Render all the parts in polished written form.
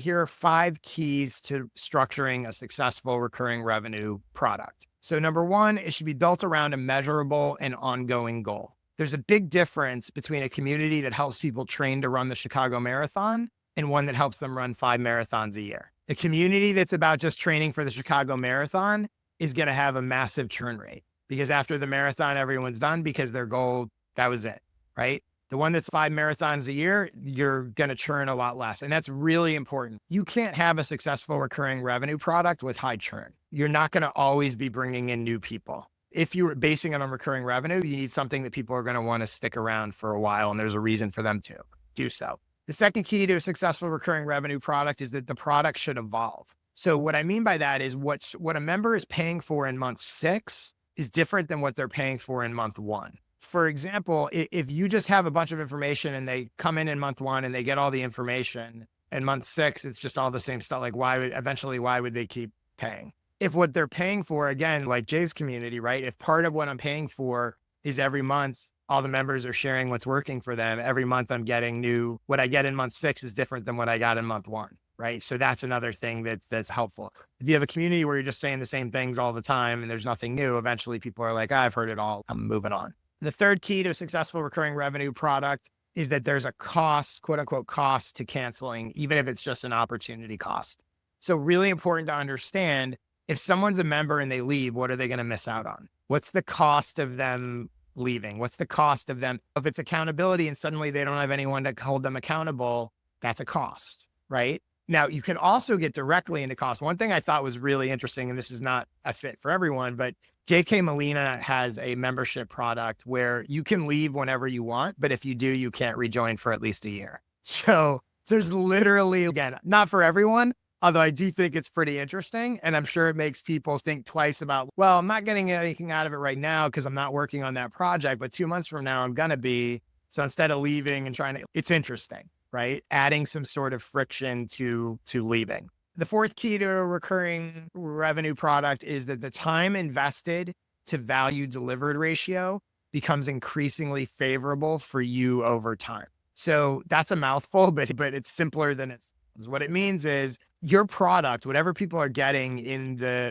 Here are 5 keys to structuring a successful recurring revenue product. So, number one, it should be built around a measurable and ongoing goal. There's a big difference between a community that helps people train to run the Chicago Marathon and one that helps them run 5 marathons a year. A community that's about just training for the Chicago Marathon is going to have a massive churn rate because after the marathon, everyone's done because their goal, that was it, right? The one that's 5 marathons a year, you're going to churn a lot less. And that's really important. You can't have a successful recurring revenue product with high churn. You're not going to always be bringing in new people. If you're basing it on recurring revenue, you need something that people are going to want to stick around for a while. And there's a reason for them to do so. The second key to a successful recurring revenue product is that the product should evolve. So what I mean by that is what a member is paying for in month 6 is different than what they're paying for in month 1. For example, if you just have a bunch of information and they come in month 1 and they get all the information, and month 6, it's just all the same stuff. Like why would they keep paying? If what they're paying for, again, like Jay's community, right? If part of what I'm paying for is every month, all the members are sharing what's working for them. Every month I'm getting what I get in month 6 is different than what I got in month 1, right? So that's another thing that's helpful. If you have a community where you're just saying the same things all the time and there's nothing new, eventually people are like, I've heard it all, I'm moving on. The third key to a successful recurring revenue product is that there's a cost, quote unquote, cost to canceling, even if it's just an opportunity cost. So really important to understand, if someone's a member and they leave, what are they going to miss out on? What's the cost of them leaving? What's the cost of them? If it's accountability and suddenly they don't have anyone to hold them accountable, that's a cost, right? Now, you can also get directly into cost. One thing I thought was really interesting, and this is not a fit for everyone, but JK Molina has a membership product where you can leave whenever you want, but if you do, you can't rejoin for at least a year. So there's literally, again, not for everyone, although I do think it's pretty interesting. And I'm sure it makes people think twice about, well, I'm not getting anything out of it right now because I'm not working on that project, but 2 months from now, I'm going to be. So instead of leaving and it's interesting, right? Adding some sort of friction to leaving. The fourth key to a recurring revenue product is that the time invested to value delivered ratio becomes increasingly favorable for you over time. So that's a mouthful, but it's simpler than it's. What it means is your product, whatever people are getting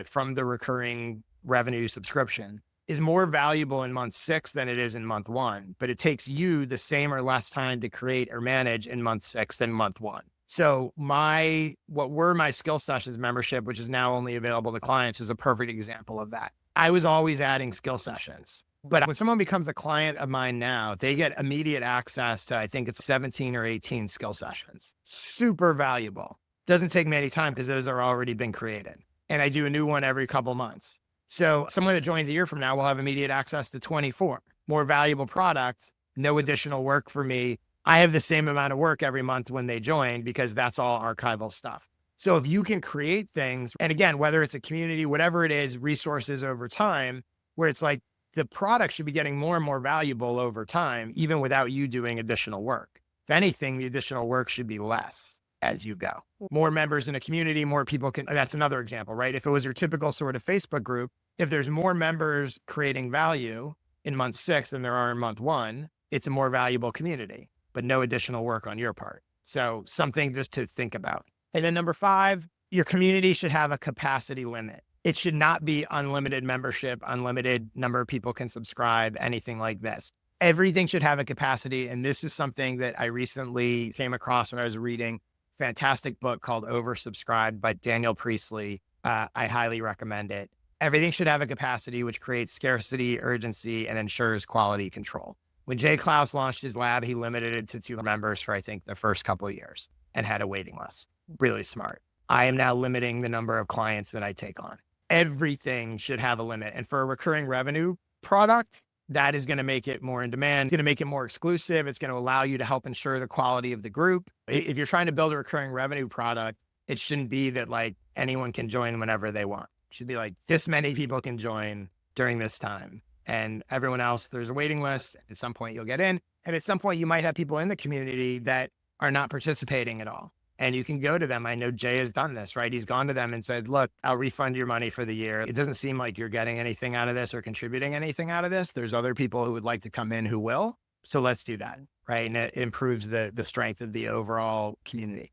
from the recurring revenue subscription, is more valuable in month 6 than it is in month 1, but it takes you the same or less time to create or manage in month 6 than month 1. So what were my Skill Sessions membership, which is now only available to clients, is a perfect example of that. I was always adding skill sessions, but when someone becomes a client of mine now, they get immediate access to, I think it's 17 or 18 skill sessions. Super valuable. Doesn't take me any time because those are already been created. And I do a new one every couple months. So someone that joins a year from now will have immediate access to 24 more valuable products, no additional work for me. I have the same amount of work every month when they join because that's all archival stuff. So if you can create things, and again, whether it's a community, whatever it is, resources over time, where it's like the product should be getting more and more valuable over time, even without you doing additional work. If anything, the additional work should be less as you go. More members in a community, more people can, that's another example, right? If it was your typical sort of Facebook group, if there's more members creating value in month 6 than there are in month 1, it's a more valuable community, but no additional work on your part. So something just to think about. And then number 5, your community should have a capacity limit. It should not be unlimited membership, unlimited number of people can subscribe, anything like this. Everything should have a capacity. And this is something that I recently came across when I was reading a fantastic book called Oversubscribed by Daniel Priestley. I highly recommend it. Everything should have a capacity, which creates scarcity, urgency, and ensures quality control. When Jay Clouse launched his lab, he limited it to 2 members for, I think, the first couple of years and had a waiting list. Really smart. I am now limiting the number of clients that I take on. Everything should have a limit. And for a recurring revenue product, that is going to make it more in demand. It's going to make it more exclusive. It's going to allow you to help ensure the quality of the group. If you're trying to build a recurring revenue product, it shouldn't be that like anyone can join whenever they want. It should be like this many people can join during this time. And everyone else, there's a waiting list. At some point you'll get in. And at some point you might have people in the community that are not participating at all. And you can go to them. I know Jay has done this, right? He's gone to them and said, look, I'll refund your money for the year. It doesn't seem like you're getting anything out of this or contributing anything out of this. There's other people who would like to come in who will. So let's do that, right? And it improves the strength of the overall community.